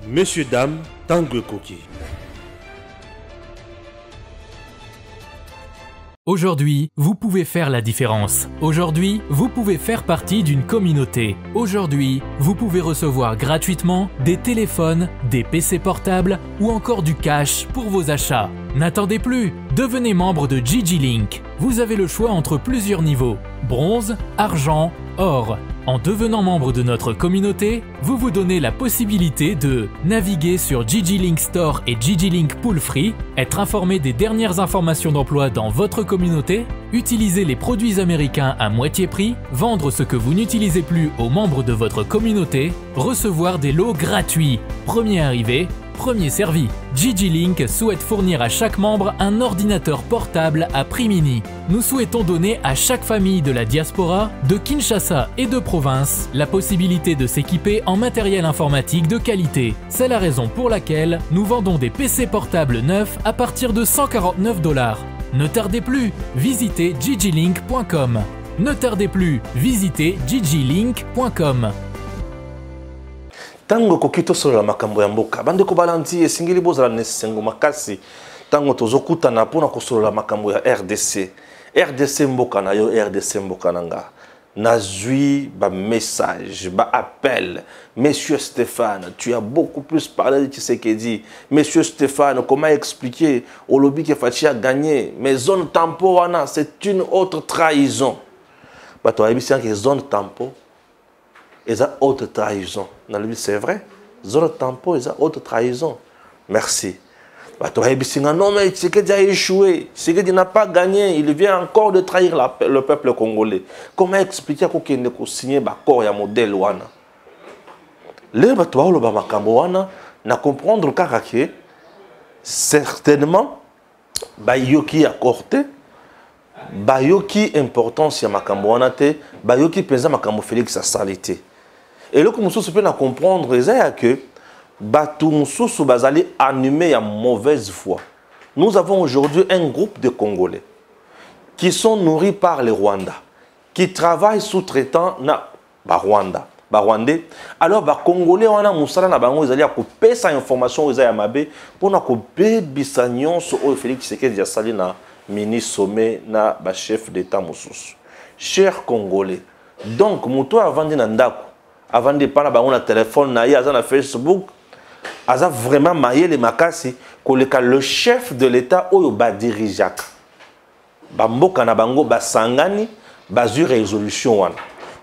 Messieurs, dames, Tanguy Koki. Aujourd'hui, vous pouvez faire la différence. Aujourd'hui, vous pouvez faire partie d'une communauté. Aujourd'hui, vous pouvez recevoir gratuitement des téléphones, des PC portables ou encore du cash pour vos achats. N'attendez plus, devenez membre de GG Link. Vous avez le choix entre plusieurs niveaux: bronze, argent, or. En devenant membre de notre communauté, vous vous donnez la possibilité de naviguer sur GG Link Store et GG Link Pool Free, être informé des dernières informations d'emploi dans votre communauté, utiliser les produits américains à moitié prix, vendre ce que vous n'utilisez plus aux membres de votre communauté, recevoir des lots gratuits. Premier arrivé, premier servi. GG Link souhaite fournir à chaque membre un ordinateur portable à prix mini. Nous souhaitons donner à chaque famille de la diaspora, de Kinshasa et de province la possibilité de s'équiper en matériel informatique de qualité. C'est la raison pour laquelle nous vendons des PC portables neufs à partir de 149 $. Ne tardez plus, visitez gglink.com. Ne tardez plus, visitez gglink.com. Tango kokito solo la makambo ya mboka bande ko balanti esingili bozala nesengo makasi tango tozokuta na pona ko solo la makambo ya RDC mboka na yo RDC mboka nanga nazui ba message ba appel. Monsieur Stéphane, tu as beaucoup plus parlé de Tshisekedi. Monsieur Stéphane, comment expliquer au lobby que Fachi a gagné mais zone tempo wana c'est une autre trahison. Ba to ayebi que zone tempo et ça autre trahison. C'est vrai. Zone tempo et ça autre trahison. Merci. Non mais Tshisekedi a échoué. Tshisekedi n'a pas gagné. Il vient encore de trahir le peuple congolais. Comment expliquer qu'il ne peut signer l'accord et modèle wana? Les batois le bamakambo wana na comprendre que certainement bayoki accordé bayoki importance ya makambo wana te bayoki penza makambo Félix sa salité. Et là, comme nous peut comprendre, c'est que Batou bazali animé à mauvaise foi. Nous avons aujourd'hui un groupe de Congolais qui sont nourris par les Rwandais, qui travaillent sous-traitant na Rwanda. Rwandais. Alors, les Congolais, on a moussala na bango, ils allaient couper sa information aux Ayamabe pour na couper bisagnon sur Félix Tshisekedi ya sali na ministre sommet na ba chef d'État moussous. Chers Congolais, donc muto avant de nandako. Avant de parler on a téléphone na na Facebook aza vraiment maillé les makasi que le chef de l'état oyo ba dirigeaka ba mboka na bango ba sangani ba zu résolution wana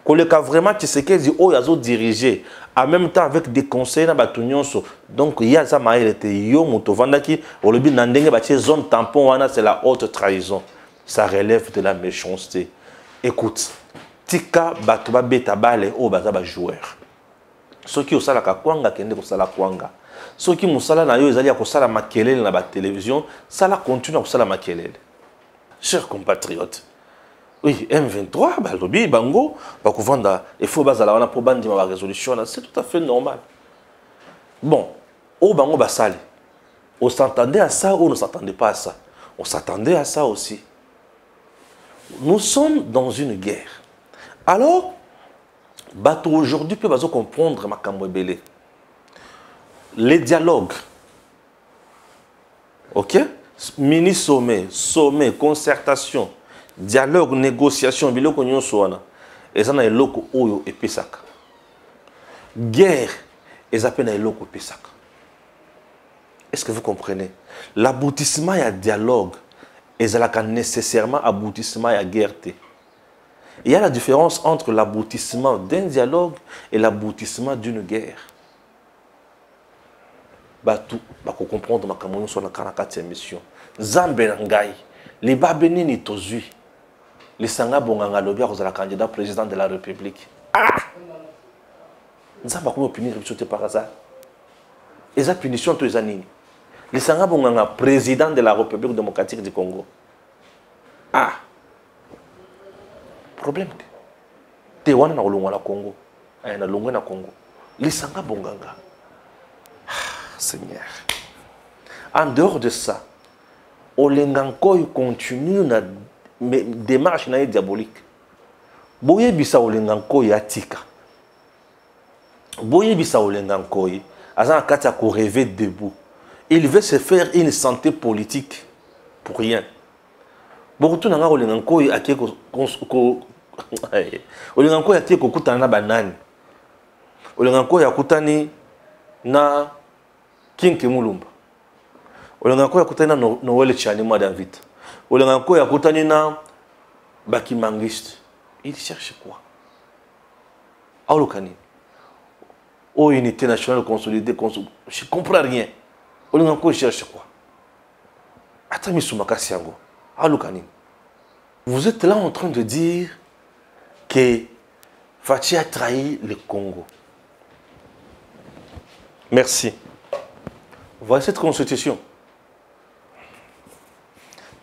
koleka vraiment Tshisekedi oyo azo diriger en même temps avec des conseils na batu nyonso. Donc il y a ça maillé était yo moto vandaki olobi na ndenge ba zone tampon wana c'est la haute trahison. Ça relève de la méchanceté. Écoute, tika bato ba beta bale o baza ba joueur. Soki osala ka kwanga kende ko sala kwanga. Soki musala na yo ezali ya ko sala makelele na ba télévision, sala continue ko sala makelele. Chers compatriotes, oui, M23 ba lobi bango ba ko vanda il faut bazala wana pour bandima ba résolution, c'est tout à fait normal. Bon, o bango ba sali. On s'attendait à ça ou on ne s'attendait pas à ça? On s'attendait à ça aussi. Nous sommes dans une guerre. Alors, aujourd'hui, peut comprendre ma camouébélé. Les dialogues, ok? Mini sommet, sommet, concertation, dialogue, négociation, biloko nyonso et ça na eloko oyo epesaka. Guerre, et ça na eloko epesaka. Est-ce que vous comprenez? L'aboutissement ya dialogue, et ça n'a nécessairement aboutissement ya guerre. Il y a la différence entre l'aboutissement d'un dialogue et l'aboutissement d'une guerre. Batou, bako comprendre ma kamono sur la kanakati mission. Zambe ngai, les babeni ni tozui. Les sanga bonganga lobia aux la candidat président de la République. Ah! Nzamba comment punir bisote par hasard. Et ça punition to ezanini. Les sanga bonganga président de la République démocratique du Congo. Ah! Problème te wana na olongwa na Congo na longwa na Congo lisanga bonganga. Seigneur, en dehors de ça olenganko continue na démarche na diabolique boye bisa olenganko ya tika boye bisa olenganko Aza Kati a rêvé debout. Il veut se faire une santé politique pour rien. Beaucoup nanga olinganko akie ko olinganko akie ko kutana na banani. Olinganko ya kutani na Kinke Mulumba. Olinganko ya kutani na Noël Tchanima David. Olinganko ya kutani na Baki Mangiste. Il cherche quoi? Aulokani. Oh, unité nationale consolidée, je ne comprends rien. Olinganko cherche quoi? Attends, Misumaka Siango. Aulokani. Vous êtes là en train de dire que Fachi a trahi le Congo. Merci. Voici cette constitution.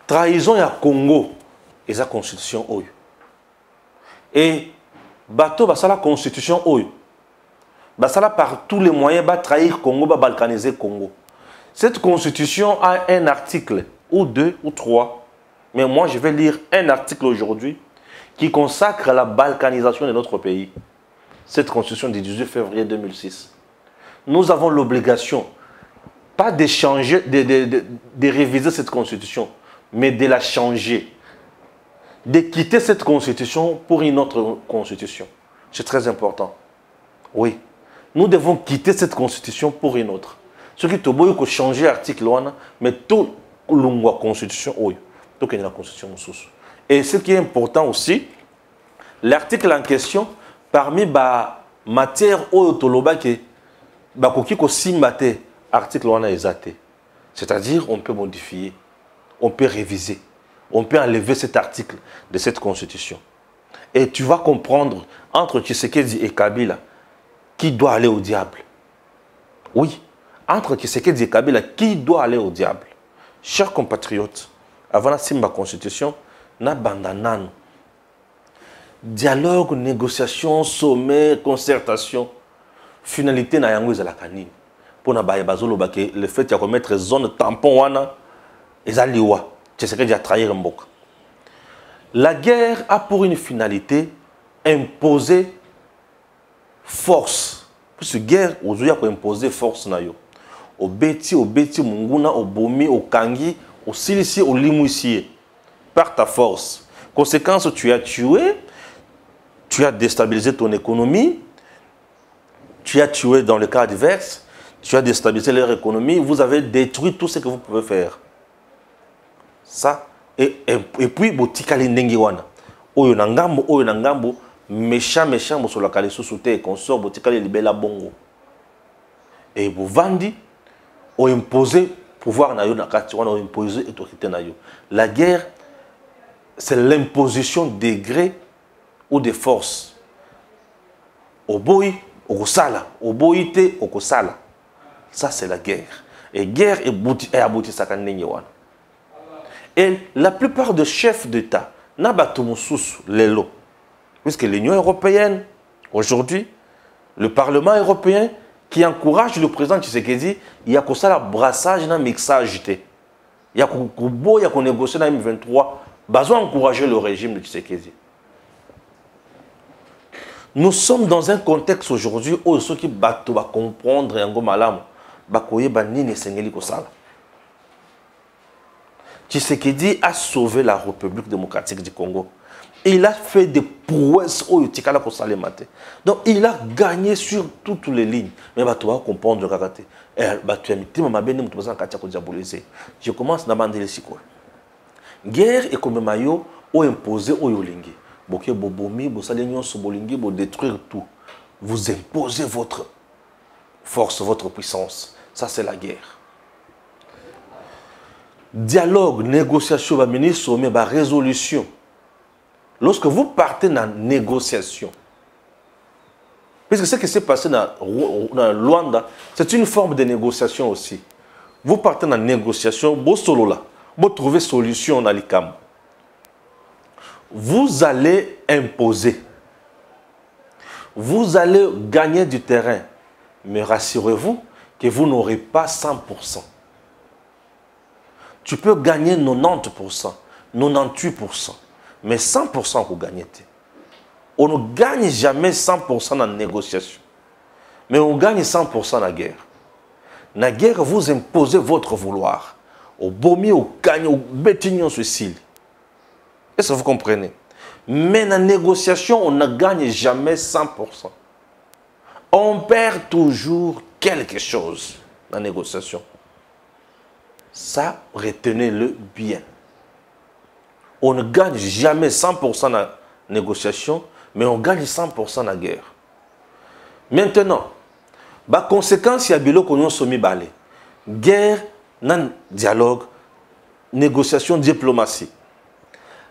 Trahison à Congo et sa constitution OU. Et bateau bah ça la constitution OU. Bah ça là par tous les moyens va trahir Congo, va balkaniser Congo. Cette constitution a un article ou deux ou trois. Mais moi je vais lire un article aujourd'hui qui consacre la balkanisation de notre pays. Cette constitution du 18 février 2006. Nous avons l'obligation, pas de changer, de réviser cette constitution, mais de la changer. De quitter cette constitution pour une autre constitution. C'est très important. Oui. Nous devons quitter cette constitution pour une autre. Ce qui te veut que changer l'article, mais tout la constitution, oui. Tout qu'il y a la constitution. Et ce qui est important aussi, l'article en question, parmi les matières où tu c'est-à-dire on peut modifier, on peut réviser, on peut enlever cet article de cette constitution. Et tu vas comprendre entre Tshisekedi et Kabila qui doit aller au diable. Oui, entre Tshisekedi et Kabila qui doit aller au diable. Chers compatriotes, avant la Simba constitution, na bandanan. Dialogue, négociation, sommet, concertation. Finalité na yango ezala kanini pour na baye bazolo bake le fait ya remettre zone tampon wana ezaliwa Tshisekedi a trahir mboka. La guerre a pour une finalité imposer force. Parce que guerre ozoya ko imposer force na yo. Obeti munguna obomi okangi osilisi olimuisie par ta force. Conséquence, tu as tué, tu as déstabilisé ton économie. Tu as tué dans le cas adverse, tu as déstabilisé leur économie, vous avez détruit tout ce que vous pouvez faire. Ça, et puis, botikali nengiwana. Oyo nangambo, méchant, sur la kali sous et consort, botikali libela bongo. Et vous vendez, ou imposer pouvoir na yo nakati, ou imposer autorité na yo. La guerre, c'est l'imposition des grés ou des forces. Au boy, Okosala, Oboïté, Okosala. Ça, c'est la guerre. Et guerre est abouti sakanenyewan. Et la plupart des chefs d'État, Nabatumoussous, Lelo, puisque l'Union européenne, aujourd'hui, le Parlement européen, qui encourage le président Tshisekedi, il y a ça brassage, un mixage. Il y a qu'on négocier dans M23, besoin d'encourager le régime de Tshisekedi. Nous sommes dans un contexte aujourd'hui où ceux qui battent va comprendre et en malam bakoye banini sengeli kosala. Tshisekedi a sauvé la République démocratique du Congo. Il a fait des prouesses au Tikala kosale mate. Donc il a gagné sur toutes les lignes. Mais bato va comprendre le karaté. Bato yamiti mama bene mutu bazana katia ko diaboliser. Je commence na bandele siko. Guerre et comme mayo o imposer o yolingi. Boké bobomi, bosalignon sobolingi, bo détruire tout. Vous imposez votre force, votre puissance. Ça, c'est la guerre. Dialogue, négociation, va mener sommet, va résolution. Lorsque vous partez dans la négociation, puisque ce qui s'est passé dans Luanda, c'est une forme de négociation aussi. Vous partez dans la négociation, vous solo là, vous trouvez solution dans l'ICAM. Vous allez imposer. Vous allez gagner du terrain. Mais rassurez-vous que vous n'aurez pas 100%. Tu peux gagner 90%, 98%. Mais 100% vous gagnez. On ne gagne jamais 100% dans la négociation. Mais on gagne 100% dans la guerre. la guerre, vous imposez votre vouloir. Au bomi, au gagne, au bétignon, ceci. Est-ce que vous comprenez? Mais dans la négociation, on ne gagne jamais 100%. On perd toujours quelque chose dans la négociation. Ça, retenez-le bien. On ne gagne jamais 100% dans la négociation, mais on gagne 100% dans la guerre. Maintenant, la conséquence, il y a bilo qu'on a soumis balé. Guerre, non dialogue, négociation, diplomatie.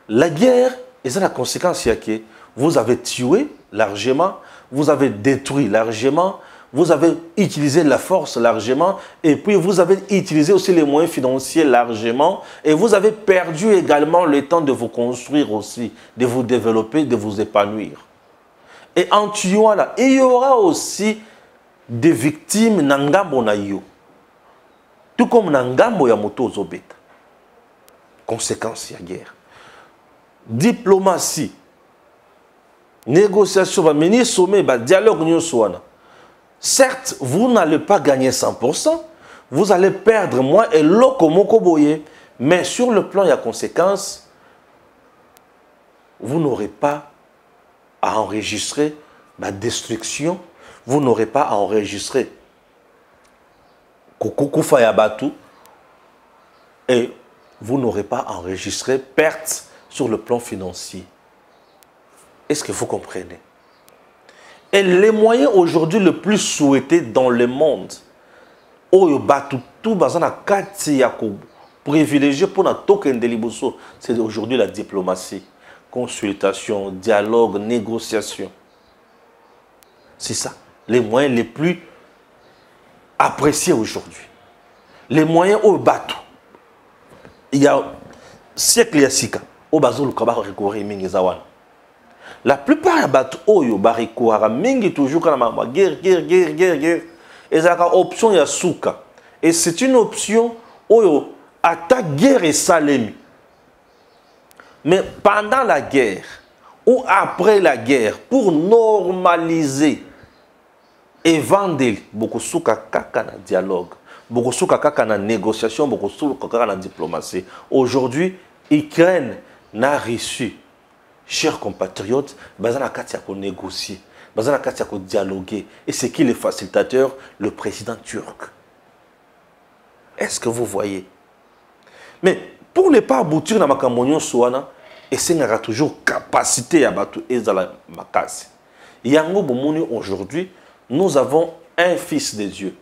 La guerre, et c'est la conséquence, il y a que vous avez tué largement, vous avez détruit largement, vous avez utilisé la force largement, et puis vous avez utilisé aussi les moyens financiers largement, et vous avez perdu également le temps de vous construire aussi, de vous développer, de vous épanouir. Et en tuant là, il y aura aussi des victimes nangambo na yo. Tout comme nangambo ya moto zobeta. Conséquence ya guerre. Diplomatie. Négociation, va mener sommet, dialogue nyoswana. Certes, vous n'allez pas gagner 100%, vous allez perdre moins et l'oko moko boye, mais sur le plan, il y a conséquence, vous n'aurez pas à enregistrer la destruction, vous n'aurez pas à enregistrer Kukufa Yabatu, et vous n'aurez pas à enregistrer perte sur le plan financier. Est-ce que vous comprenez? Et les moyens aujourd'hui le plus souhaités dans le monde, privilégié pour notre token de Liboso, c'est aujourd'hui la diplomatie, consultation, dialogue, négociation. C'est ça, les moyens les plus appréciés aujourd'hui. Les moyens au bateau. Il y a siècle yasika, au bateau le kabara recourir mingizawan. La plupart des bateaux oyo barikuara mingi toujours quand la guerre. Et ça a option yasuka. Et c'est une option oyo attaque guerre et salemi. Mais pendant la guerre ou après la guerre, pour normaliser et vendre beaucoup souka kaka na dialogue, beaucoup souka kaka na négociation, beaucoup souka kaka na diplomatie. Aujourd'hui, Ukraine n'a reçu. Chers compatriotes, Bazana Katia ko négocier, Bazana Katia ko dialoguer. Et c'est qui le facilitateur? Le président turc. Est-ce que vous voyez? Mais pour ne pas aboutir dans ma camonyon soana, et c'est toujours capacité à battre et dans la makasi. Yango Bomoni aujourd'hui, nous avons un fils de Dieu,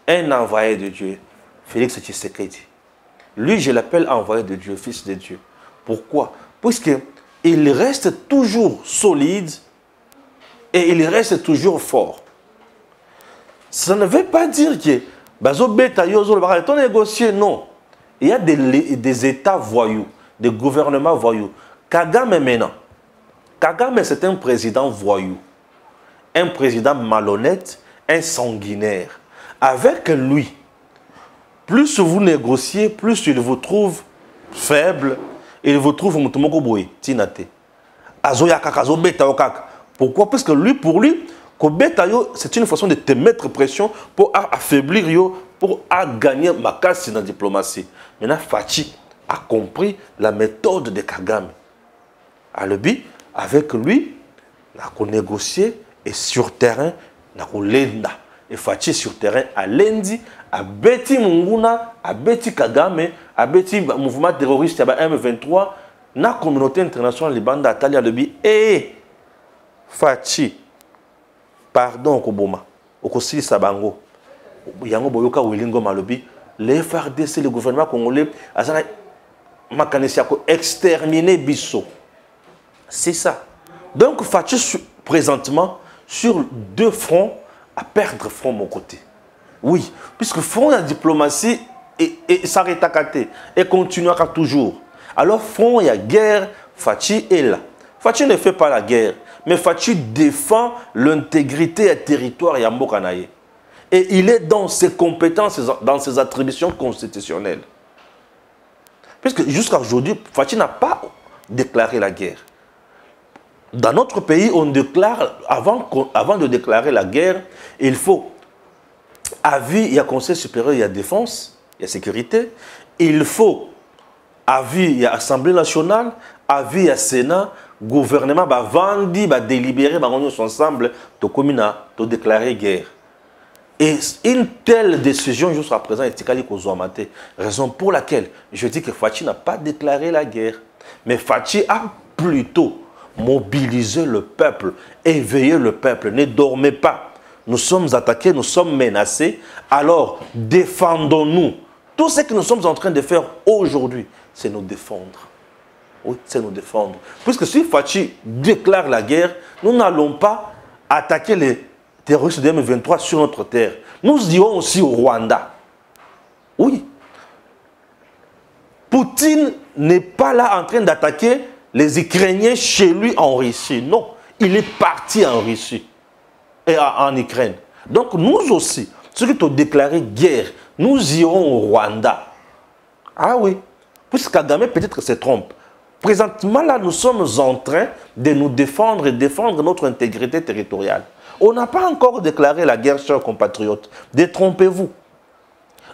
un envoyé de Dieu, Félix Tshisekedi. Lui, je l'appelle envoyé de Dieu, fils de Dieu. Pourquoi? Puisque il reste toujours solide et il reste toujours fort. Ça ne veut pas dire que ton négocier, non. Il y a des États voyous, des gouvernements voyous. Kagame maintenant. Kagame, c'est un président voyou. Un président malhonnête, un sanguinaire. Avec lui, plus vous négociez, plus il vous trouve faible. Il vous trouve Mutumoko Boy, Tinate. Pourquoi? Parce que lui, pour lui, c'est une façon de te mettre pression pour affaiblir, pour gagner ma casse dans la diplomatie. Maintenant, Fachi a compris la méthode de Kagame. Avec lui, on a négocié et sur terrain, on a lenda. Et Fachi sur terrain, à lundi, à Betty Munguna, à Betty Kagame, à Betty mouvement terroriste M23, la communauté internationale, les bandes d'Atalia Lebi, et Fachi, pardon, Koboma, Okosili Sabango, Yango Boyoka Wilingo Malobi, les FARDC, le gouvernement congolais, Makanesiako, exterminer Bisso. C'est ça. Donc Fachi, présentement, sur deux fronts, à perdre front mon côté. Oui, puisque front la diplomatie et s'arrête à côté et continuera toujours. Alors front il y a guerre, Fachi est là. Fachi ne fait pas la guerre, mais Fachi défend l'intégrité et territoire Yambokanaye. Et il est dans ses compétences, dans ses attributions constitutionnelles. Puisque jusqu'à aujourd'hui, Fachi n'a pas déclaré la guerre. Dans notre pays, on déclare, avant de déclarer la guerre, il faut avis, il y a Conseil supérieur, il y a défense, il y a sécurité. Il faut avis, il y a Assemblée nationale, avis, il y a Sénat, gouvernement, bah vendi, bah délibéré, bah on est ensemble, to communa, to déclarer guerre. Et une telle décision jusqu'à présent est maté. Raison pour laquelle je dis que Fachi n'a pas déclaré la guerre. Mais Fachi a plutôt mobilisé le peuple, éveillé le peuple. Ne dormez pas. Nous sommes attaqués, nous sommes menacés. Alors défendons-nous. Tout ce que nous sommes en train de faire aujourd'hui, c'est nous défendre. Oui, c'est nous défendre. Puisque si Fachi déclare la guerre, nous n'allons pas attaquer les terroristes de M23 sur notre terre. Nous irons aussi au Rwanda. Oui. Poutine n'est pas là en train d'attaquer les Ukrainiens chez lui en Russie. Non, il est parti en Russie et en Ukraine. Donc nous aussi, ceux qui ont déclaré guerre, nous irons au Rwanda. Ah oui. Puisque Kagame peut-être se trompe. Présentement, là, nous sommes en train de nous défendre et défendre notre intégrité territoriale. On n'a pas encore déclaré la guerre, chers compatriotes. Détrompez-vous.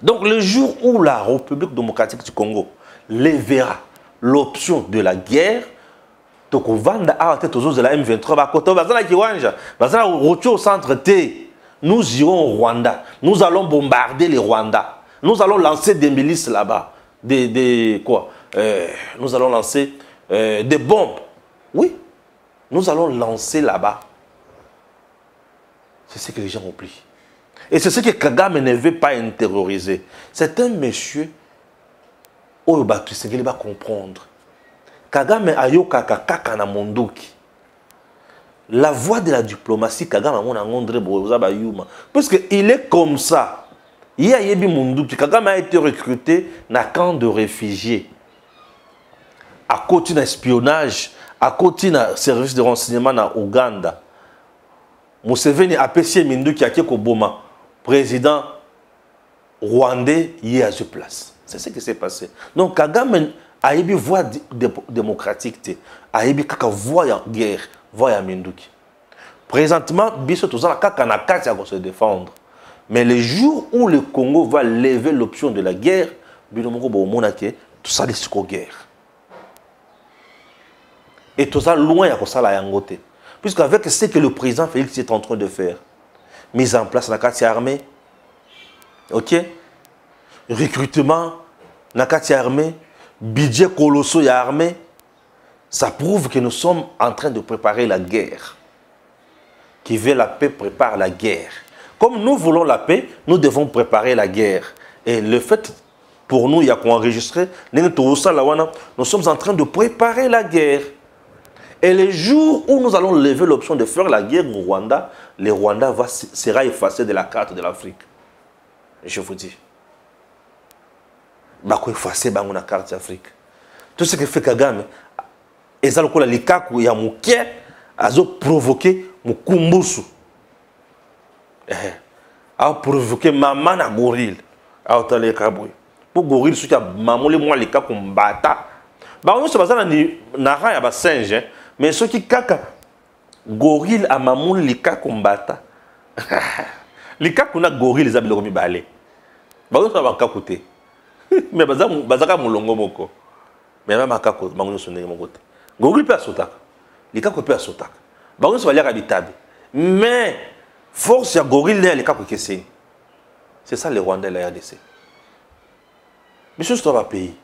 Donc, le jour où la République démocratique du Congo lèvera l'option de la guerre, donc on va de la M23, au centre T. Nous irons au Rwanda. Nous allons bombarder les Rwandais. Nous allons lancer des milices là-bas. Nous allons lancer des bombes. Oui, nous allons lancer là-bas. C'est ce que les gens oublient. Et c'est ce que Kagame ne veut pas intérioriser. C'est un monsieur où il va comprendre. Kagame ayoka kaka na mondoki. La voie de la diplomatie, Kagame a montré parce qu'il est comme ça. Kagame a été recruté dans un camp de réfugiés. À côté d'un espionnage, à côté d'un service de renseignement en Ouganda. Museveni a apprécié Minduki à Koboma, président rwandais, il est à ce place. C'est ce qui s'est passé. Donc Kagame a eu une voie démocratique, a eu une voie de guerre, voie à Minduki. Présentement, Bisso Tozana Kakana Katia va se défendre. Mais le jour où le Congo va lever l'option de la guerre, tout ça est guerre. Et tout ça loin à ça la yangote. Puisqu'avec ce que le président Félix est en train de faire, mise en place la carte armée, ok, recrutement, la carte armée, budget colossal armée, ça prouve que nous sommes en train de préparer la guerre. Qui veut la paix prépare la guerre. Comme nous voulons la paix, nous devons préparer la guerre. Et le fait, pour nous, il y a qu'on enregistrer, nous sommes en train de préparer la guerre. Et les jours où nous allons lever l'option de faire la guerre au Rwanda, le Rwanda sera effacé de la carte de l'Afrique. Je vous dis. Il va effacer la carte d'Afrique. Tout ce que fait Kagame, et ça, le likaku, il y a mon quai, a provoqué mon kumbusu. A provoqué maman à gorille. A otale kabouy. Pour gorille, ce qui a mamolé moi les cas comme bata. Bah on se base na ra ya ba singe, mais ceux qui kaka gorille a mamol les cas comme bata. Les cas qu'on a gorille les abilo comme balé. Bah on se va kakoté. Mais bazaka mulongo moko. Mais même akako bango sonné mon côté. Gorille peut asotaka. Les cas peut asotaka. Bah on se va lire habitable. Mais force ya gorille les cas que c'est. C'est ça les Rwandais la RDC. Mais ce soit pas pays.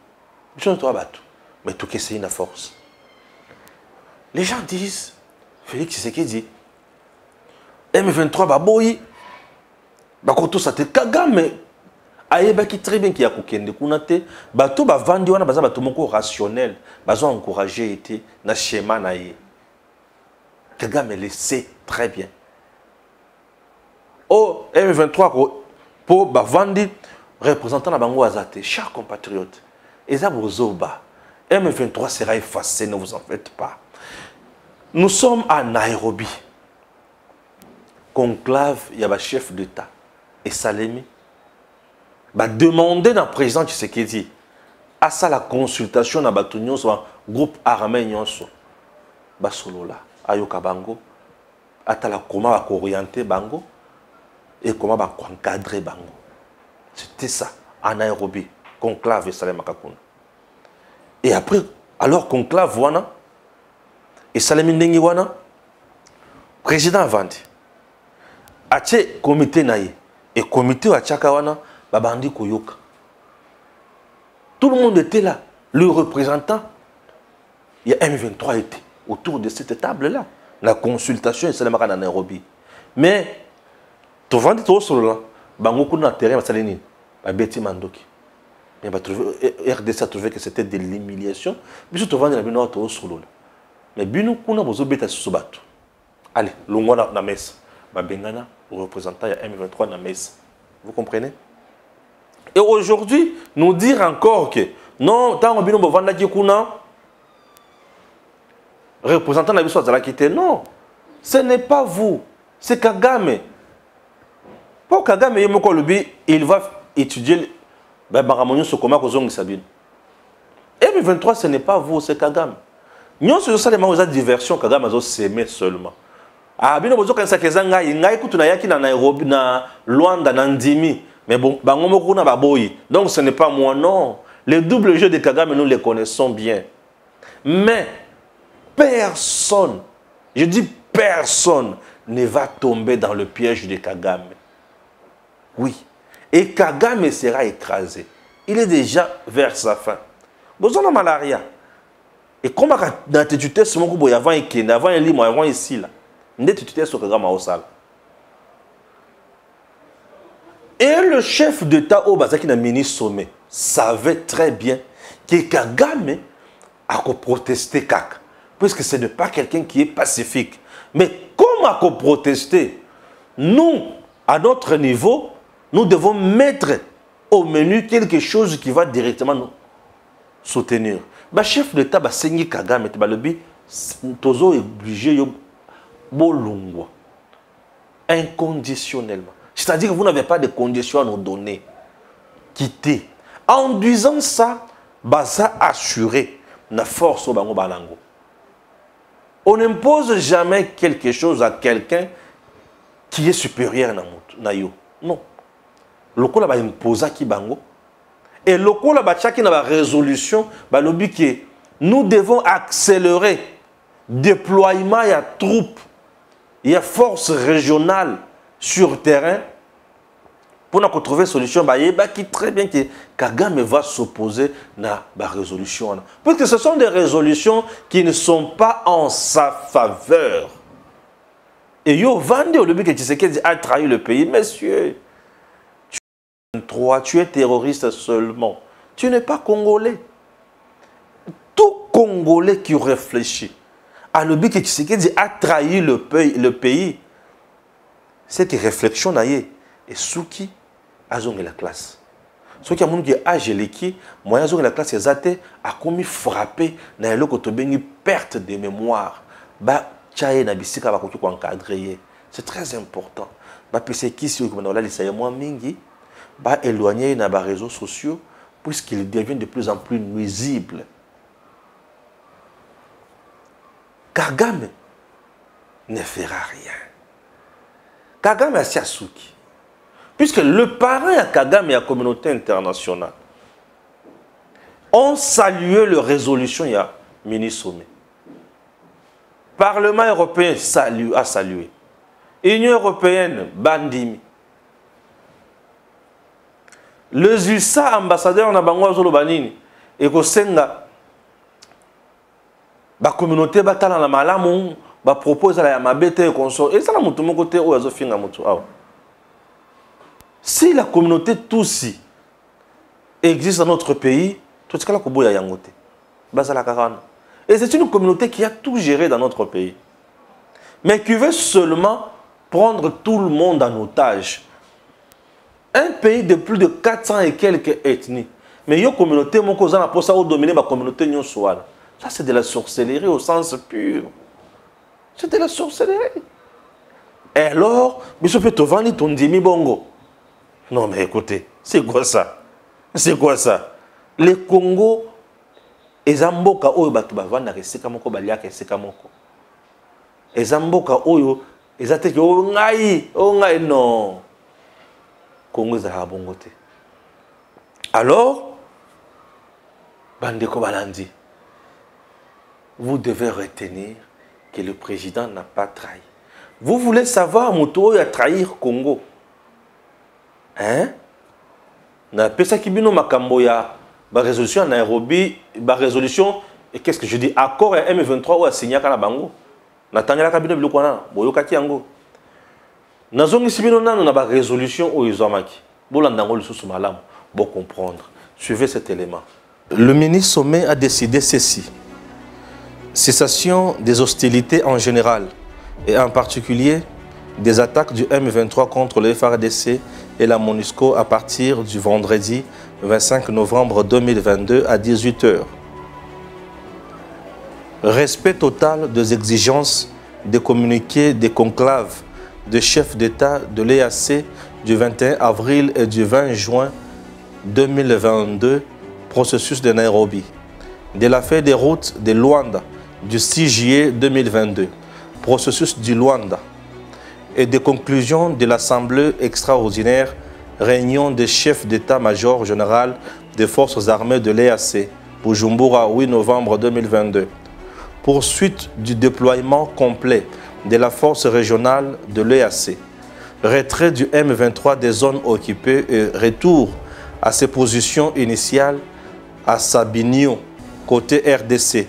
Mais ce soit pas tout. Mais tout que c'est une force. Les gens disent, Félix Tshisekedi, M23 baboyi, bakoto sa te Kagame, ayeba ki très bien qui a kokende kunate, bato ba vandi wana baza bato moko rationnel, bazo encourager été na schéma na ye. Kagame le sait très bien. Oh, M23 pour ba vandi représentant la bango azate, chers compatriotes, Eza Bozoba, M23 sera effacé, ne vous en faites pas. Nous sommes à Nairobi. Conclave, il y a un chef d'État. Et Salemi va demander dans le président Tshisekedi à ça la consultation dans le groupe armé nyonso. Basolola, Ayoka Bango, Atala comment va orienter Bango. et comment va encadrer bango. C'était ça, en Nairobi, conclave et Salem Makakuna. Et après, alors conclave wana, et Salem Ndengi wana, président Avandi, ache comité naïe, et comité à Tchakawana, babandi koyoka. Tout le monde était là, le représentant, il y a M23 était autour de cette table-là. La consultation, c'est la Nairobi. Mais, tu vas dire sur là, bango na terrain, ça l'est Betty Mandoki. Mais RDC a trouvé que c'était de l'humiliation. Mais tu vas dire la bino sur là. Mais bino kuna bozo beta sur bateau. Allez, l'ongwa na messe. Ba bengana représentant ya M23 na messe. Vous comprenez? Et aujourd'hui, nous dire encore que non, tant bino bo vanda ki kuna représentant de la Bissau Zalakité, non, ce n'est pas vous, c'est Kagame. Pour Kagame, il va étudier Baramonio Sokoma Kozong Sabine. M23, ce n'est pas vous, c'est Kagame. Nous sommes sur les diversion, Kagame a s'aimer seulement. Ah, bien, vous avez dit que il y a écouté na Nairobi, na Luanda, na Ndimi, mais bon, na baboyi. Donc ce n'est pas moi, non. Les doubles jeux de Kagame, nous les connaissons bien. Mais personne, je dis personne, ne va tomber dans le piège de Kagame. Oui. Et Kagame sera écrasé. Il est déjà vers sa fin. Vous avez malaria. Et comme dans tes tutelles, c'est mon coup, avant Ikenda, avant Elimo, avant ici, là. N'est tutelles sur Kagame au sale. Et le chef d'État au Bazaki n'a mini sommet savait très bien que Kagame a protesté Kaka. Puisque ce n'est pas quelqu'un qui est pacifique. Mais comment protester? Nous, à notre niveau, nous devons mettre au menu quelque chose qui va directement nous soutenir. Le chef d'État, Sengi Kagame, Tozo est obligé de bolungwa inconditionnellement. C'est-à-dire que vous n'avez pas de conditions à nous donner. Quitter. En disant ça, Baza assuré la force au bango balango. On n'impose jamais quelque chose à quelqu'un qui est supérieur à yo. Non. Le coup là va imposer qui bango. Et le coup là va chacun la résolution, bah le but qui est nous devons accélérer déploiement il y a troupes, il y a force régionale sur terrain pour nous trouver une solution. Bah il qui très bien que Kagame va s'opposer à la résolution. Parce que ce sont des résolutions qui ne sont pas en sa faveur. Et yo Vande au début que Tshisekedi a trahi le pays, monsieur. Tu es terroriste seulement. Tu n'es pas congolais. Tout Congolais qui réfléchit à le but que Tshisekedi a trahi le pays, c'est que réflexion naïe et Souki a zoné la classe. Ce qui a mon qui a gelé moyen zoné la classe exacte a commis frappé na le côté bengi perte de mémoire. Ba tchaye na bisika ba koki ko encadrer. C'est très important. Ba pese qui si ko na la lisa moi mingi ba éloigner na ba réseaux sociaux puisqu'ils deviennent de plus en plus nuisibles. Kagame ne fera rien. Kagame a Siasuki. Puisque le parrain à Kagame et à la communauté internationale ont salué la résolution il y a mini-sommet. Parlement européen a salué. Union européenne, bandimi. Les USA ambassadeurs na bango azolo banini et ko senga ba communauté batala na malamu ba propose la ya mabete consort et ça la mutu moko te o azo finga mutu awa. Si la communauté Tutsi existe dans notre pays, tout ce que la Koboya Yangote, Basala Karana. Et c'est une communauté qui a tout géré dans notre pays. Mais qui veut seulement prendre tout le monde en otage. Un pays de plus de 400 et quelques ethnies. Mais une communauté, mon cousin a posé à dominer ma communauté nyonsoana. Ça, c'est de la sorcellerie au sens pur. C'est de la sorcellerie. Et alors, M. Petovani, ton dimi bongo. Non, mais écoutez, c'est quoi ça? C'est quoi ça? Le Congo, ezamboka oyo batu bavanda keseka moko balia keseka moko. Ezamboka oyo ezateke o ngai non. Congo ezalaka bongo te. Alors, bandeko balandi, vous devez retenir que le président n'a pas trahi. Vous voulez savoir moto oyo a trahir Congo? Hein? Na pesa kibino makambo ya ba résolution à Nairobi, ba résolution et qu'est-ce que je dis, accord à M23 ou à signer kana bango. Na tangela kabino biloko wana boyokaki yango. Nazongi sibino nano na ba résolution oyo izomaki. Bolandango lisusu malamu, bon comprendre. Suivez cet élément. Le ministre Sommet a décidé ceci. Cessation des hostilités en général et en particulier des attaques du M23 contre le FARDC et la MONUSCO à partir du vendredi 25 novembre 2022 à 18 h. Respect total des exigences des communiqués des conclaves de chefs d'État de l'EAC du 21 avril et du 20 juin 2022, processus de Nairobi, de la feuille des routes de Luanda du 6 juillet 2022, processus du Luanda, et des conclusions de l'Assemblée extraordinaire, réunion des chefs d'état-major général des forces armées de l'EAC, Bujumbura, 8 novembre 2022. Poursuite du déploiement complet de la force régionale de l'EAC, retrait du M23 des zones occupées et retour à ses positions initiales à Sabinio, côté RDC,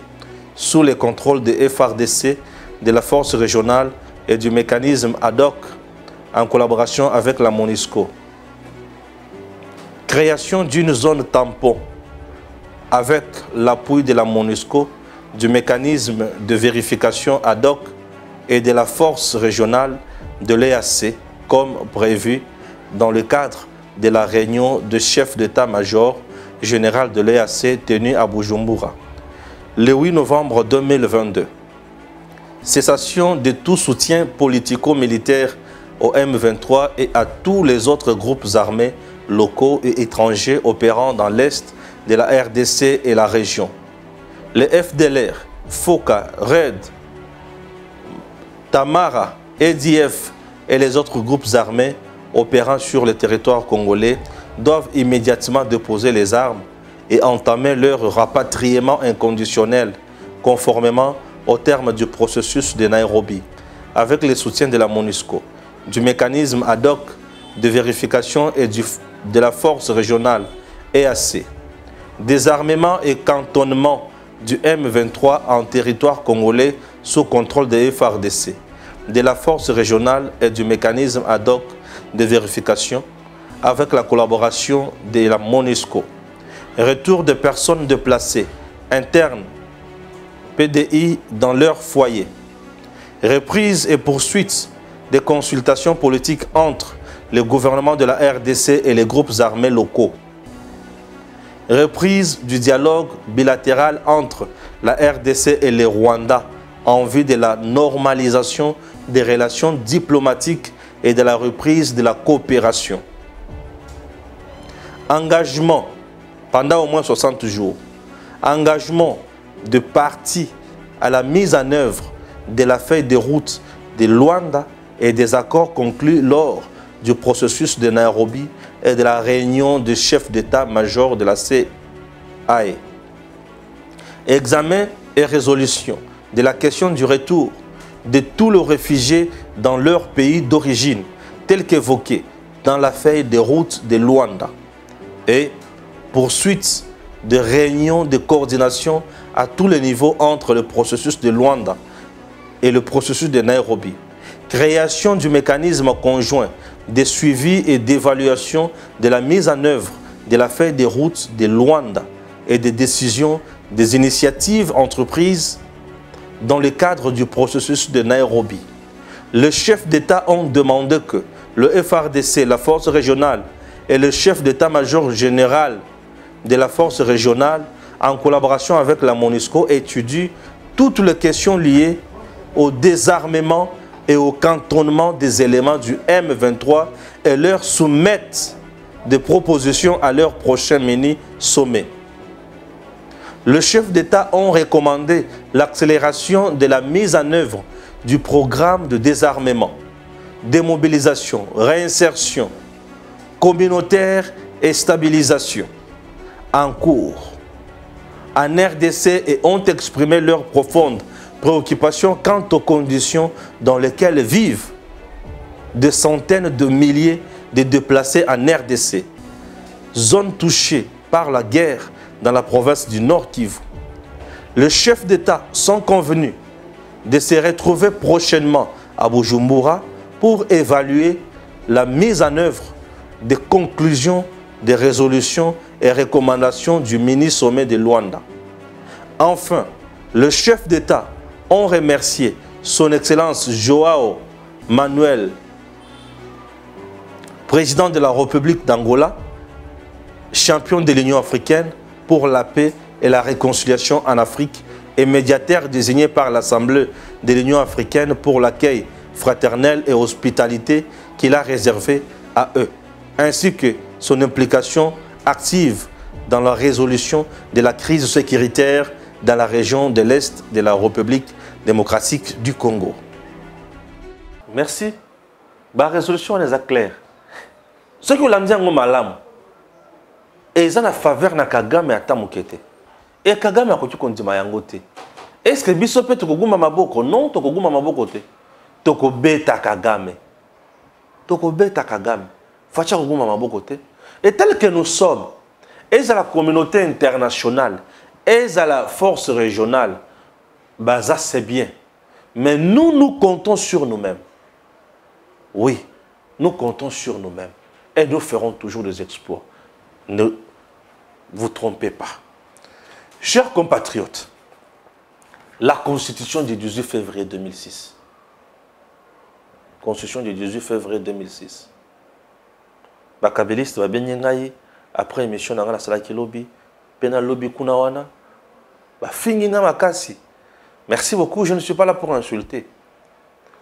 sous le contrôle de FARDC, de la force régionale et du mécanisme ad hoc en collaboration avec la MONUSCO. Création d'une zone tampon avec l'appui de la MONUSCO, du mécanisme de vérification ad hoc et de la force régionale de l'EAC comme prévu dans le cadre de la réunion de chef d'état-major général de l'EAC tenue à Bujumbura le 8 novembre 2022. Cessation de tout soutien politico-militaire au M23 et à tous les autres groupes armés locaux et étrangers opérant dans l'Est de la RDC et la région. Les FDLR, FOCA, RED, Tamara, EDF et les autres groupes armés opérant sur le territoire congolais doivent immédiatement déposer les armes et entamer leur rapatriement inconditionnel conformément au terme du processus de Nairobi, avec le soutien de la MONUSCO, du mécanisme ad hoc de vérification et de la force régionale EAC, désarmement et cantonnement du M23 en territoire congolais sous contrôle de FARDC, de la force régionale et du mécanisme ad hoc de vérification avec la collaboration de la MONUSCO. Retour de personnes déplacées, internes, PDI dans leur foyer. Reprise et poursuite des consultations politiques entre le gouvernement de la RDC et les groupes armés locaux. Reprise du dialogue bilatéral entre la RDC et le Rwanda en vue de la normalisation des relations diplomatiques et de la reprise de la coopération. Engagement pendant au moins 60 jours. Engagement de partie à la mise en œuvre de la feuille de route de Luanda et des accords conclus lors du processus de Nairobi et de la réunion des chefs d'état-major de la CAE. Examen et résolution de la question du retour de tous les réfugiés dans leur pays d'origine, tel qu'évoqué dans la feuille de route de Luanda. Et poursuite de réunions de coordination à tous les niveaux entre le processus de Luanda et le processus de Nairobi. Création du mécanisme conjoint de suivi et d'évaluation de la mise en œuvre de la feuille de route de Luanda et des décisions des initiatives entreprises dans le cadre du processus de Nairobi. Les chefs d'État ont demandé que le FARDC, la force régionale et le chef d'état-major général de la force régionale, en collaboration avec la MONUSCO, étudient toutes les questions liées au désarmement et au cantonnement des éléments du M23 et leur soumettent des propositions à leur prochain mini-sommet. Les chefs d'État ont recommandé l'accélération de la mise en œuvre du programme de désarmement, démobilisation, réinsertion, communautaire et stabilisation en cours en RDC et ont exprimé leurs profondes préoccupations quant aux conditions dans lesquelles vivent des centaines de milliers de déplacés en RDC, zone touchée par la guerre dans la province du Nord Kivu. Les chefs d'État sont convenus de se retrouver prochainement à Bujumbura pour évaluer la mise en œuvre des conclusions, des résolutions et recommandations du mini-sommet de Luanda. Enfin, les chefs d'État ont remercié son Excellence Joao Manuel, président de la République d'Angola, champion de l'Union africaine pour la paix et la réconciliation en Afrique et médiateur désigné par l'Assemblée de l'Union africaine pour l'accueil fraternel et hospitalité qu'il a réservé à eux, ainsi que son implication active dans la résolution de la crise sécuritaire dans la région de l'Est de la République démocratique du Congo. Merci. La résolution est claire. Ce que l'on dit en malam, et ça na faveur na Kagame ata mukete. Et Kagame a kotu kondima yango te. Est-ce que biso pe tokoguma maboko? Non, tokoguma maboko te. Tokobeta Kagame. Tokobeta Kagame. Facha koguma maboko te. Et tel que nous sommes, et à la communauté internationale, et à la force régionale, bah ça c'est bien. Mais nous comptons sur nous-mêmes. Oui, nous comptons sur nous-mêmes. Et nous ferons toujours des exploits. Ne vous trompez pas. Chers compatriotes, la Constitution du 18 février 2006. Constitution du 18 février 2006. Bakabiliste va bien yengayi après émission dans la salle qui lobby, pena lobby kunawana, ba finginga makasi. Merci beaucoup, je ne suis pas là pour insulter.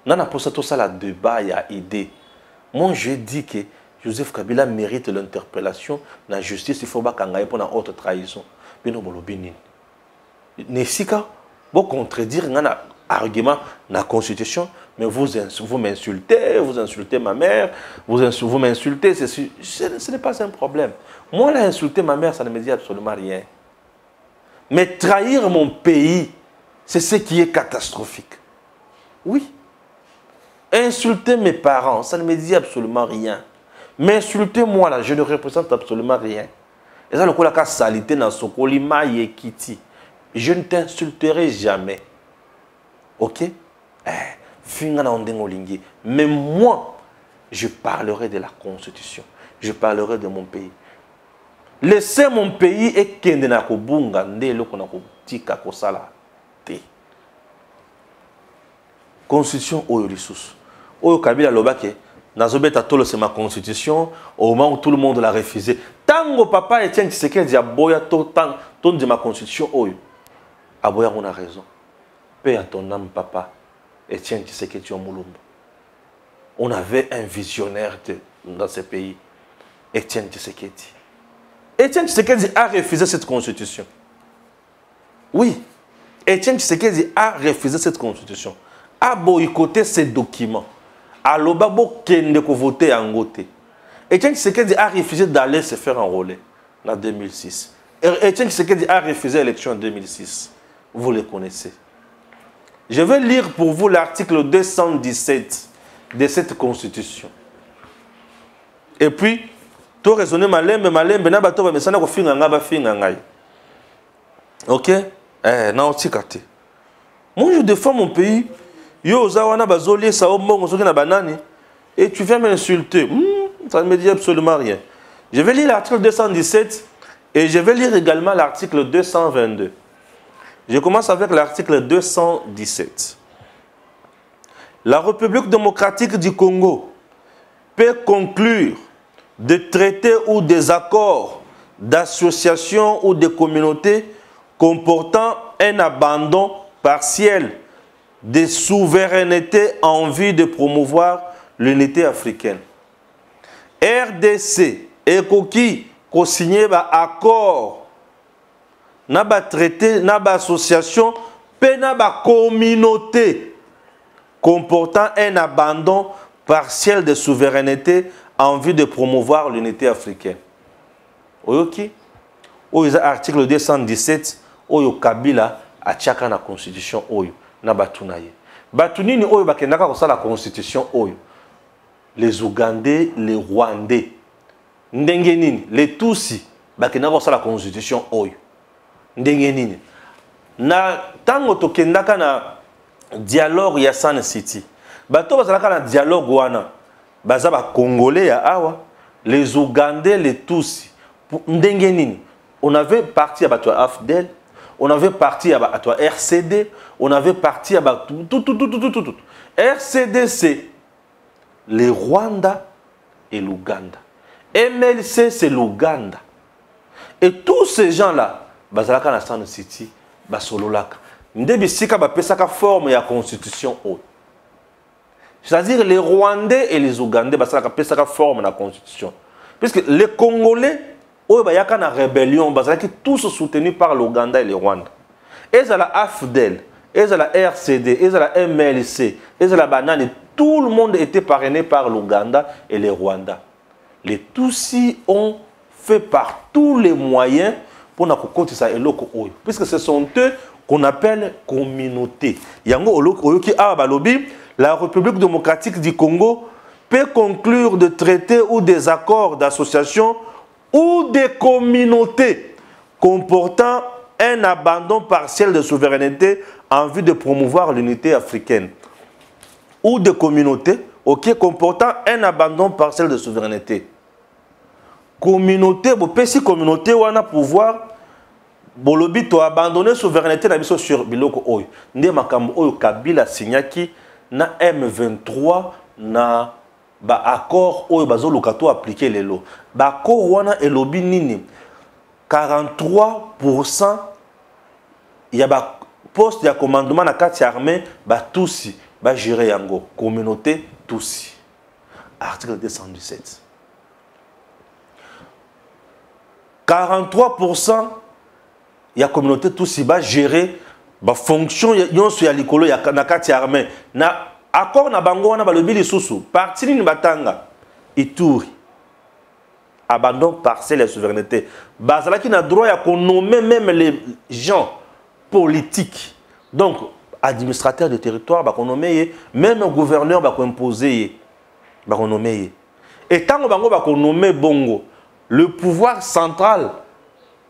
Nana pour ça tout ça la débat il y a idée. Moi je dis que Joseph Kabila mérite l'interpellation, la justice il faut pas kangaye pour une autre trahison. Bino bolobi nini. Nesika bo contredire nana argument la constitution, mais vous m'insultez ma mère, vous m'insultez, ce n'est pas un problème. Moi, là, insulter ma mère, ça ne me dit absolument rien. Mais trahir mon pays, c'est ce qui est catastrophique. Oui. Insulter mes parents, ça ne me dit absolument rien. Mais insulter moi, là, je ne représente absolument rien. Et ça, le coup, la salité dans ce colima et kiti. Je ne t'insulterai jamais. Ok? Mais moi, je parlerai de la Constitution. Je parlerai de mon pays. Laissez mon pays et kende na kobunga ndelo kona kotika kosala te. Constitution oyo lisusu. Oyo Kabila lobake nazobeta tolo c'est ma constitution au moment où tout le monde l'a refusé. Tango papa Etienne Tshisekedi aboya to de ma constitution oyo. Aboya on a raison. Paix à ton âme papa. Etienne Tshisekedi Omulumba. On avait un visionnaire dans ce pays. Etienne Tshisekedi. Etienne Tshisekedi a refusé cette constitution. Oui. Etienne Tshisekedi a refusé cette constitution. A boycotté ces documents. A l'obabo kende ko voter en goté. Etienne Tshisekedi a refusé d'aller se faire enrôler en 2006. Etienne Tshisekedi a refusé l'élection en 2006. Vous le connaissez. Je vais lire pour vous l'article 217 de cette constitution. Et puis, tout raisonner malembe, na bato ba mesana ko finga nga ba finga ngai. OK? Na otikate. Moi je défends mon pays. Yo zawana bazoli sa ombongo soki na banani et tu viens m'insulter. Ça ne me dit absolument rien. Je vais lire l'article 217 et je vais lire également l'article 222. Je commence avec l'article 217. La République démocratique du Congo peut conclure des traités ou des accords d'association ou de communauté comportant un abandon partiel de souveraineté en vue de promouvoir l'unité africaine. RDC et Koki co-signé un accord naba traité, naba association, pe naba communauté comportant un abandon partiel de souveraineté en vue de promouvoir l'unité africaine. Oyoki, oyo article 217, oyo Kabila a tchaka na constitution oyo na batunaye. Batunini oyo bakendaka kosa la constitution oyo. Les Ougandais, les Rwandais, Ndengenini, les Tutsis, bakendaka kosa la constitution oyo. Ndengenini. Na tango tokendaka na dialogue ya Sun City. Bato bazalaka na dialogue wana. Baza ba Congolais ya awa, les Ougandais, les Tutsis. Ndengenini. On avait parti à Bato AFDEL, on avait parti à Bato RCD, on avait parti à Bato tout. RCD c'est le Rwanda et l'Ouganda. MLC c'est l'Ouganda. Et tous ces gens-là, bazalaka na Sun City, basololaka. Ndebisika bapesaka forme ya constitution haute. C'est-à-dire les Rwandais et les Ougandais basalaka pesaka forme la constitution. Puisque les Congolais oyo bayaka na rébellion bazalaki tous soutenus par l'Ouganda et le Rwanda. Et la AFDEL, et la RCD, et la MLC, et la banane, tout le monde était parrainé par l'Ouganda et le Rwanda. Les Tutsis ont fait par tous les moyens pour na kokoti sa eloko oyo. Puisque ce sont eux qu'on appelle communauté. Yango oyoki a balobi, la République démocratique du Congo peut conclure des traités ou des accords d'association ou des communautés comportant un abandon partiel de souveraineté en vue de promouvoir l'unité africaine. Ou des communautés comportant un abandon partiel de souveraineté. Communauté, si communauté ou un pouvoir, bolobi to abandonner souveraineté na biso sur biloko oyo. Nde makambo oyo Kabila signaki na M23 na ba accord oyo bazoluka to appliquer lelo. Ba accord wana elobi nini 43% ya ba poste ya commandement na kati armée ba Tutsi ba gérer yango communauté Tutsi. Article 217. 43% ya communauté Tutsi ba gérer ba fonction yonso ya likolo ya na kati armée na accord na bango wana balobi lisusu parti ni batanga Ituri abandon partiel de souveraineté bazalaki na droit ya nommer même les gens politiques donc administrateur de territoire ba nommer même gouverneur ba imposer ba nommer et tango bango ba nommer bongo le pouvoir central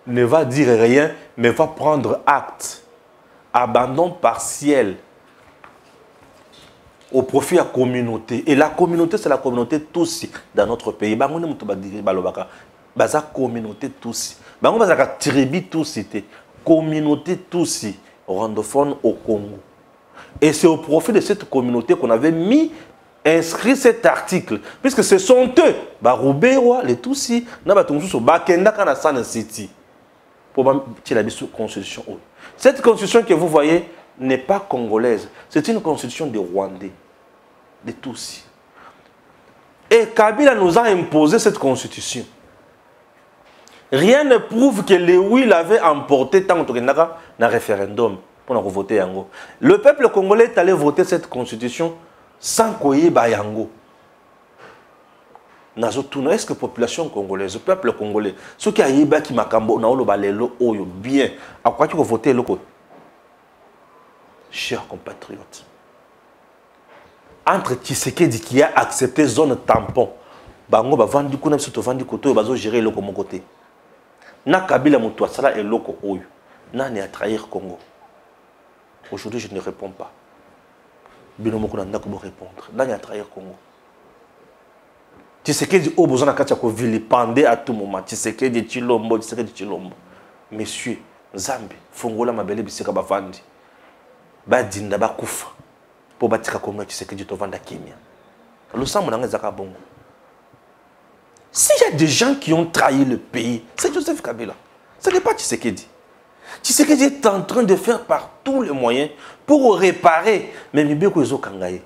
ne va dire rien mais va prendre acte abandon partiel au profit de la communauté. Et la communauté, c'est la communauté Tutsi dans notre pays. Bango ne mutu badiri balobaka. Baza communauté Tutsi. Bango baza ka tribu Tutsi. Communauté Tutsi rwandophone au Congo. Et c'est au profit de cette communauté qu'on avait inscrit cet article. Puisque ce sont eux, Baroubewa, les Tutsi, Nabatungusu, Bakendaka na Sun City. Pour la constitution. Cette constitution que vous voyez n'est pas congolaise. C'est une constitution de Rwandais, de Tutsis. Et Kabila nous a imposé cette constitution. Rien ne prouve que les oui l'avaient emporté tant que dans référendum pour voter yango. Le peuple congolais est allé voter cette constitution sans koyeba yango. Est-ce que la population congolaise, le peuple congolais, ceux qui ont qui makambo na olo balelo oyo bien, à quoi tu vas voter le côté? Chers compatriotes, entre Tshisekedi qui a accepté zone tampon, bango ba vandi kuna biso to vandi koto bazo gérer loko mon côté. Na Kabila mutu asala et loko oyo. Nani a trahir Congo. Aujourd'hui je ne réponds pas. Bino moko na ndako bo répondre. Nani a trahir Congo. Tshisekedi au besoin na kati ko vilipender à tout moment. Tshisekedi Tshilombo, Tshisekedi Tshilombo. Messieurs, Nzambe, fongola mabele bisika ba vandi. Badinda bakufa po batika Congo Tshisekedi to vanda kimia. Le sang monanga zaka bongo. S'il y a des gens qui ont trahi le pays, c'est Joseph Kabila. Ce n'est pas Tshisekedi. Tshisekedi est en train de faire par tous les moyens pour réparer même Mibeko Ezo Kangaye.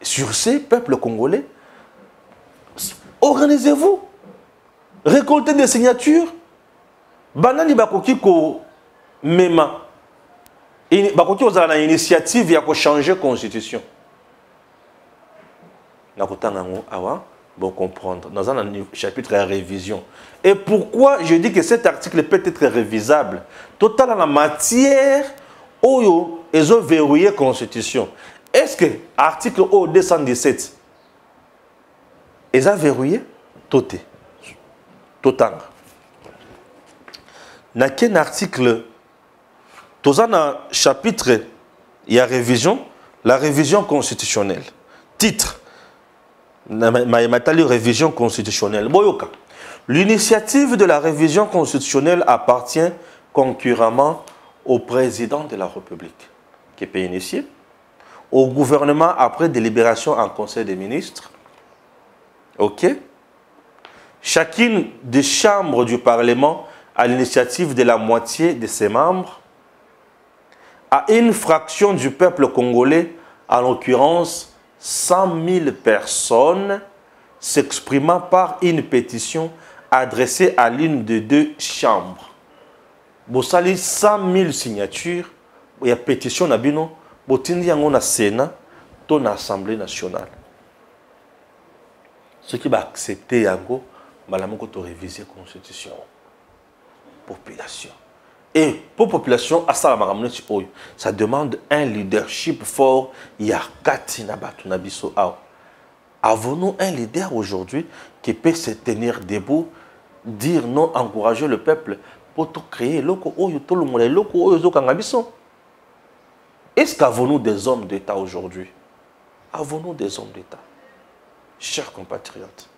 Sur ces peuples congolais, organisez-vous. Récoltez des signatures. Banani bakoki ko mema. Bakoki ozala na initiative ya ko changer constitution. Bon comprendre. Dans un chapitre à révision. Et pourquoi je dis que cet article peut être révisable? Total en la matière où ils ont verrouillé la Constitution. Est-ce que l'article 217 ils ont verrouillé? Total. Dans quel article? Dans un chapitre, il y a révision, la révision constitutionnelle. Titre. Révision constitutionnelle. L'initiative de la révision constitutionnelle appartient concurremment au président de la République, qui peut initier, au gouvernement après délibération en Conseil des ministres. OK? Chacune des chambres du Parlement à l'initiative de la moitié de ses membres, à une fraction du peuple congolais, en l'occurrence 100 000 personnes, s'exprimant par une pétition adressée à l'une des deux chambres. Vous savez, 100 000 signatures, il y a pétition na bino, botindi yango na Sénat, ton Assemblée nationale. Ce qui va accepter yango, malamoko to réviser la Constitution. Population. Et pour la population, ça demande un leadership fort. Avons-nous un leader aujourd'hui qui peut se tenir debout, dire non, encourager le peuple pour tout créer? Est-ce qu'avons-nous des hommes d'État aujourd'hui? Avons-nous des hommes d'État? Chers compatriotes,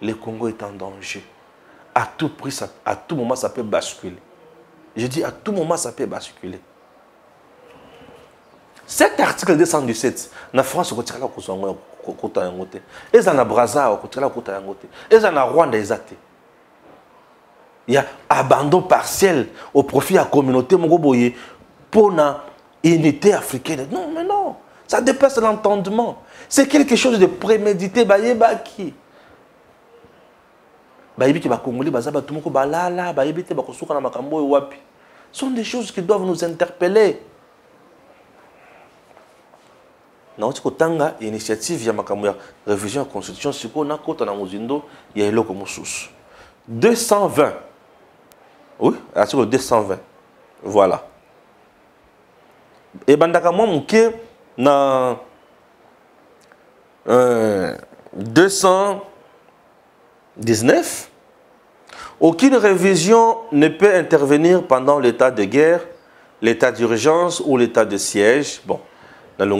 le Congo est en danger. À tout prix, à tout moment, ça peut basculer. Je dis à tout moment, ça peut basculer. Cet article 217, la France, il y a Brazza, il y a Rwanda, il y a abandon partiel au profit de la communauté pour la unité africaine. Non, mais non, ça dépasse l'entendement. C'est quelque chose de prémédité. Ce sont des choses qui doivent nous interpeller. Dans notre initiative, il y a une révision de la Constitution, il y a 220. Oui, article 220. Voilà. Et bandaka moi mouké na 219. Aucune révision ne peut intervenir pendant l'état de guerre, l'état d'urgence ou l'état de siège. Bon, dans le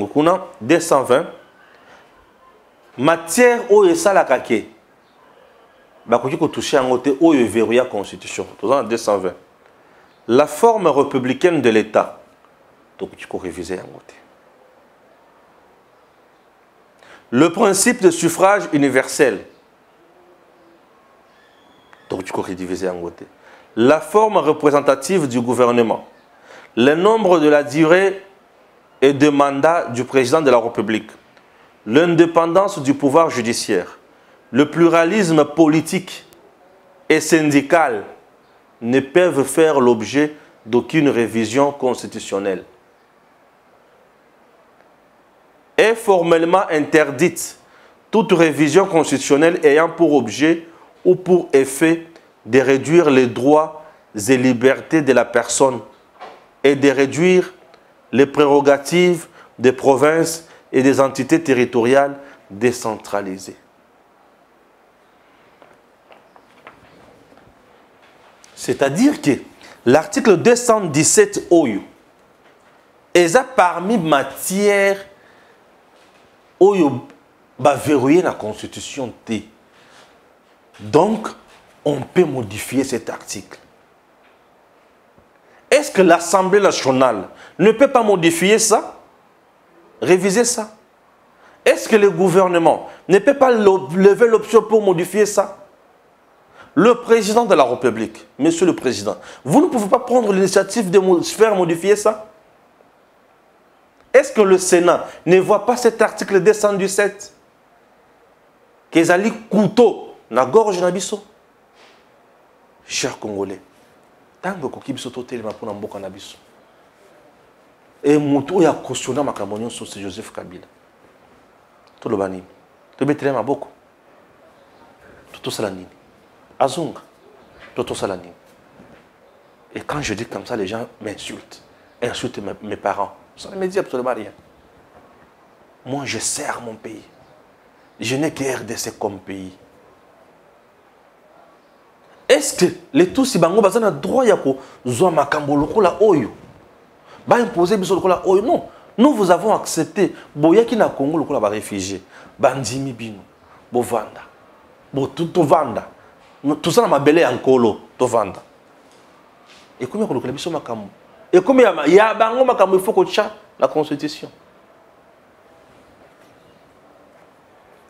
220. Matière où est ça la kake? Bakoki ko toucher en côté où est verrouillé la Constitution. 220. La forme républicaine de l'État. Donc tu peux réviser en côté. Le principe de suffrage universel. Donc tu peux rédiviser en côté. La forme représentative du gouvernement. Le nombre de la durée et de mandat du président de la République. L'indépendance du pouvoir judiciaire. Le pluralisme politique et syndical ne peuvent faire l'objet d'aucune révision constitutionnelle. Est formellement interdite toute révision constitutionnelle ayant pour objet ou pour effet de réduire les droits et libertés de la personne et de réduire les prérogatives des provinces et des entités territoriales décentralisées. C'est-à-dire que l'article 217 OYU est parmi matières OYU va verrouiller la Constitution T. Donc, on peut modifier cet article. Est-ce que l'Assemblée nationale ne peut pas modifier ça? Réviser ça? Est-ce que le gouvernement ne peut pas lever l'option pour modifier ça? Le président de la République, monsieur le président, vous ne pouvez pas prendre l'initiative de faire modifier ça? Est-ce que le Sénat ne voit pas cet article 217? Qu'ils allaient couteau dans la gorge de biso? Chers Congolais, tant que vous biso totelema pour na mboka na biso. Et mutu ya cautionner makambo nyonso c'est Joseph Kabila. Tout le bani. tobetele maboko totosala nini azonga totosala nini. Et quand je dis comme ça, les gens m'insultent, insultent mes parents. Ça ne me dit absolument rien. Moi, je sers mon pays. Je n'ai que RDC comme pays. Est-ce que les tous bango bazana droit yako zwa makambo lokola oyo ba imposer biso lokola oyo? Non, nous vous avons accepté boyaki na Congo lokola ba réfugié bandimi bino bovanda bo tout vanda tout ça na mabele ankolo to vanda. Et comme il y a biso makambo et comme il y a bango makambo, il faut que tcha la constitution.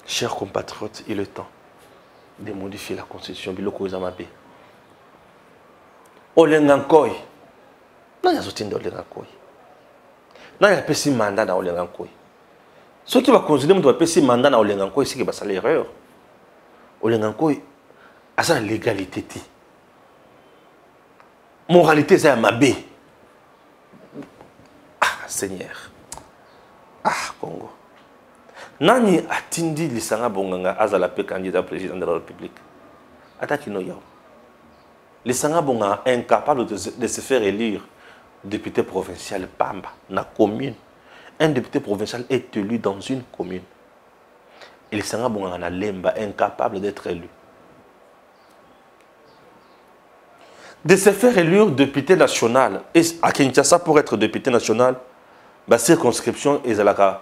Chers compatriotes, il est temps de modifier la constitution. Biloko Zamabe. Olengankoi. Non, il y a soutien d'Olengankoi. Non, il y a pas si mandat dans Olengankoi. Ceux qui vont considérer que pas si mandat dans Olengankoi, c'est que c'est l'erreur. Olengankoi a sa légalité. Moralité, c'est Mabé. Ah, Seigneur. Ah, Congo. Nani atindi lisanga bonganga azala pe candidat président de la République. Attaque no yao. Lisanga bonganga incapable de se faire élire député provincial Pamba na commune. Un député provincial est élu dans une commune. Et lisanga bonganga na Lemba incapable d'être élu. De se faire élire député national. Et à Kinshasa, pour être député national, la circonscription est à la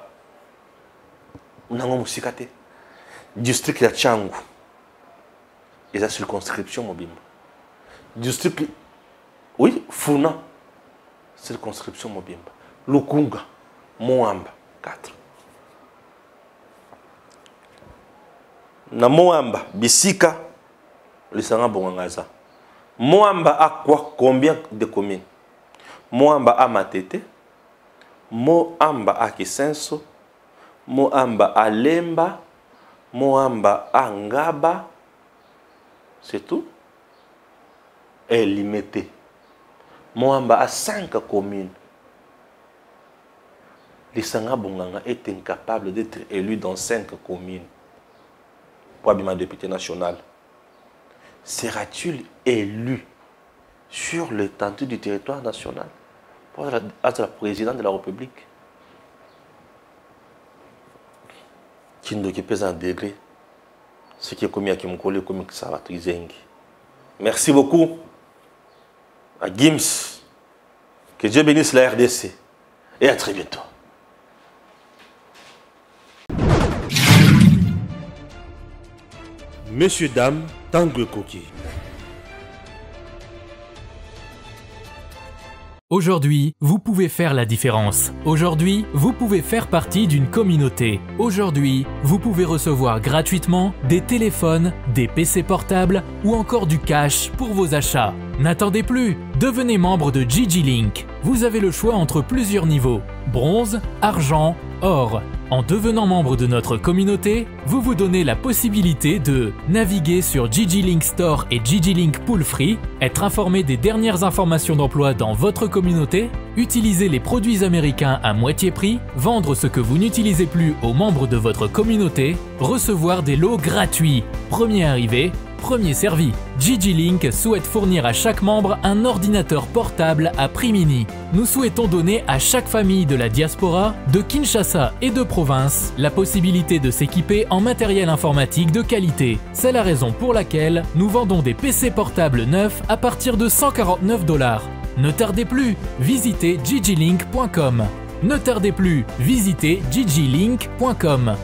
district ya Tchangu. Et la circonscription mobimba. District, oui, Funa, circonscription mobimba. Lukunga, Moamba, 4. Na Moamba, Bisika, Lisanga Bongangaza. Moamba a quoi? Combien de communes? Moamba a Matete, Moamba a Kisenso, Moamba a Lemba, Moamba a Ngaba, c'est tout. Et limité. Moamba a 5 communes. Lisanga Bonganga est incapable d'être élu dans 5 communes. Pour abîmer un député national. Sera-t-il élu sur l'étendue du territoire national pour être la présidente de la République? Qui ne pèse un degré, ce qui est commis à Kimokole, comme ça va Trizengi. Merci beaucoup à Gims. Que Dieu bénisse la RDC. Et à très bientôt. Messieurs, dames, Tanguy Koki. Aujourd'hui, vous pouvez faire la différence. Aujourd'hui, vous pouvez faire partie d'une communauté. Aujourd'hui, vous pouvez recevoir gratuitement des téléphones, des PC portables ou encore du cash pour vos achats. N'attendez plus, devenez membre de GG Link. Vous avez le choix entre plusieurs niveaux, bronze, argent, or. En devenant membre de notre communauté, vous vous donnez la possibilité de naviguer sur GG Link Store et GG Link Pool Free, être informé des dernières informations d'emploi dans votre communauté, utiliser les produits américains à moitié prix, vendre ce que vous n'utilisez plus aux membres de votre communauté, recevoir des lots gratuits. Premier arrivé, premier servi. GG Link souhaite fournir à chaque membre un ordinateur portable à prix mini. Nous souhaitons donner à chaque famille de la diaspora, de Kinshasa et de province, la possibilité de s'équiper en matériel informatique de qualité. C'est la raison pour laquelle nous vendons des PC portables neufs à partir de 149 $. Ne tardez plus, visitez gglink.com. Ne tardez plus, visitez gglink.com.